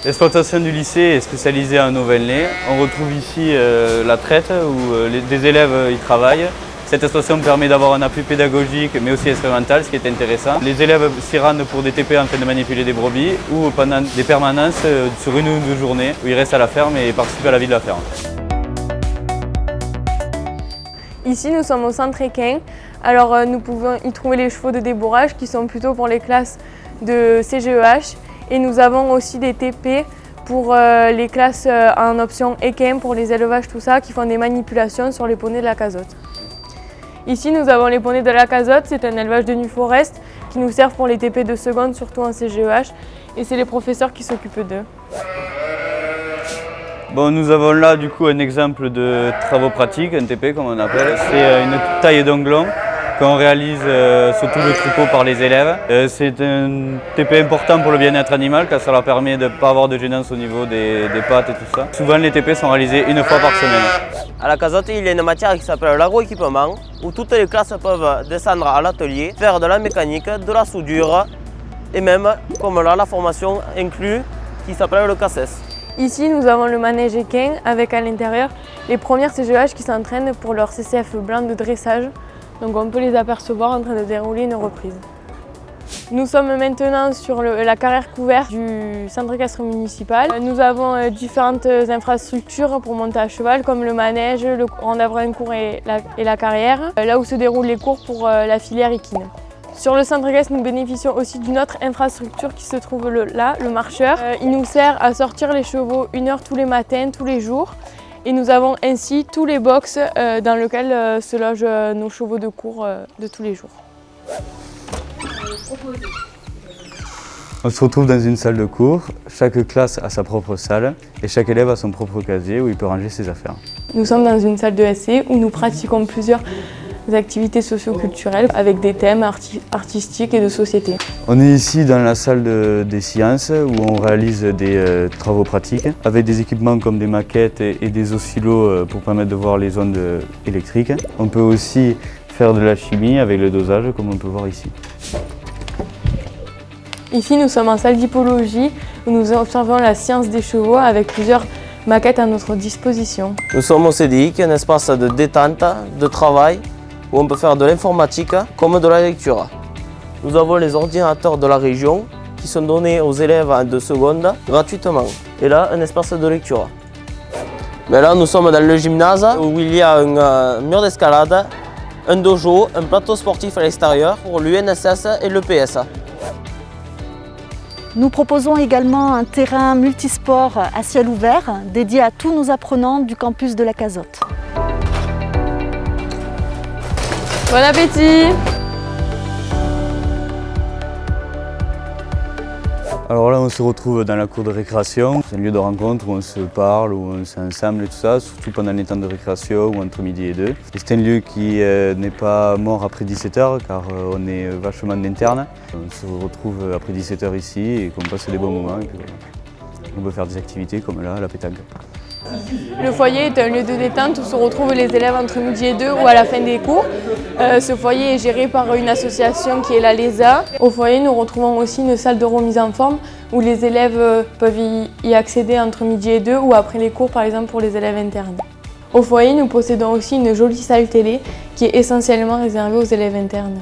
L'exploitation du lycée est spécialisée en Auvergne. On retrouve ici la traite où des élèves y travaillent. Cette exploitation permet d'avoir un appui pédagogique mais aussi expérimental, ce qui est intéressant. Les élèves s'y rendent pour des TP afin de manipuler des brebis ou pendant des permanences sur une ou deux journées où ils restent à la ferme et participent à la vie de la ferme. Ici, nous sommes au centre équin. Alors, nous pouvons y trouver les chevaux de débourrage qui sont plutôt pour les classes de CGEH. Et nous avons aussi des TP pour les classes en option équin, pour les élevages, tout ça, qui font des manipulations sur les poneys de la cazotte. Ici, nous avons les poneys de la cazotte, c'est un élevage de New Forest qui nous servent pour les TP de seconde, surtout en CGEH. Et c'est les professeurs qui s'occupent d'eux. Bon, nous avons là du coup un exemple de travaux pratiques, un TP comme on appelle. C'est une taille d'onglon qu'on réalise sur tout le troupeau par les élèves. C'est un TP important pour le bien-être animal car ça leur permet de ne pas avoir de gênance au niveau des pattes et tout ça. Souvent les TP sont réalisés une fois par semaine. À la cazotte, il y a une matière qui s'appelle l'agroéquipement où toutes les classes peuvent descendre à l'atelier, faire de la mécanique, de la soudure et même, comme là, la formation inclue qui s'appelle le CACES. Ici, nous avons le manège équin avec à l'intérieur les premières CGEH qui s'entraînent pour leur CCF blanc de dressage. Donc on peut les apercevoir en train de dérouler une reprise. Nous sommes maintenant sur la carrière couverte du centre équestre municipal. Nous avons différentes infrastructures pour monter à cheval comme le manège, le rond d'Avrancourt et la carrière, là où se déroulent les cours pour la filière équine. Sur le centre équestre, nous bénéficions aussi d'une autre infrastructure qui se trouve là, le marcheur. Il nous sert à sortir les chevaux 1 heure tous les matins, tous les jours. Et nous avons ainsi tous les box dans lesquels se logent nos chevaux de cours de tous les jours. On se retrouve dans une salle de cours. Chaque classe a sa propre salle et chaque élève a son propre casier où il peut ranger ses affaires. Nous sommes dans une salle de SC où nous pratiquons plusieurs activités socio-culturelles avec des thèmes artistiques et de société. On est ici dans la salle des sciences où on réalise des travaux pratiques avec des équipements comme des maquettes et des oscillos pour permettre de voir les ondes électriques. On peut aussi faire de la chimie avec le dosage comme on peut voir ici. Ici, nous sommes en salle d'hippologie où nous observons la science des chevaux avec plusieurs maquettes à notre disposition. Nous sommes au CDI, qui est un espace de détente, de travail, où on peut faire de l'informatique comme de la lecture. Nous avons les ordinateurs de la région qui sont donnés aux élèves de seconde gratuitement. Et là, un espace de lecture. Mais là, nous sommes dans le gymnase où il y a un mur d'escalade, un dojo, un plateau sportif à l'extérieur pour l'UNSS et le PS. Nous proposons également un terrain multisport à ciel ouvert dédié à tous nos apprenants du campus de la Cazotte. Bon appétit! Alors là, on se retrouve dans la cour de récréation. C'est un lieu de rencontre où on se parle, où on s'ensemble et tout ça, surtout pendant les temps de récréation ou entre midi et 2. Et c'est un lieu qui n'est pas mort après 17h car on est vachement d'interne. On se retrouve après 17h ici et qu'on passe des bons moments. Et puis, voilà. On peut faire des activités comme là, la pétanque. Le foyer est un lieu de détente où se retrouvent les élèves entre midi et 2 ou à la fin des cours. Ce foyer est géré par une association qui est la LESA. Au foyer, nous retrouvons aussi une salle de remise en forme où les élèves peuvent y accéder entre midi et 2 ou après les cours, par exemple pour les élèves internes. Au foyer, nous possédons aussi une jolie salle télé qui est essentiellement réservée aux élèves internes.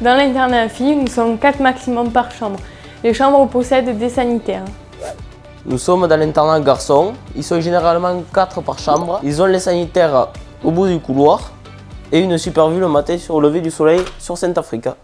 Dans l'internat filles, nous sommes 4 maximum par chambre. Les chambres possèdent des sanitaires. Nous sommes dans l'internat garçons. Ils sont généralement 4 par chambre. Ils ont les sanitaires au bout du couloir et une super vue le matin sur le lever du soleil sur Saint-Africa.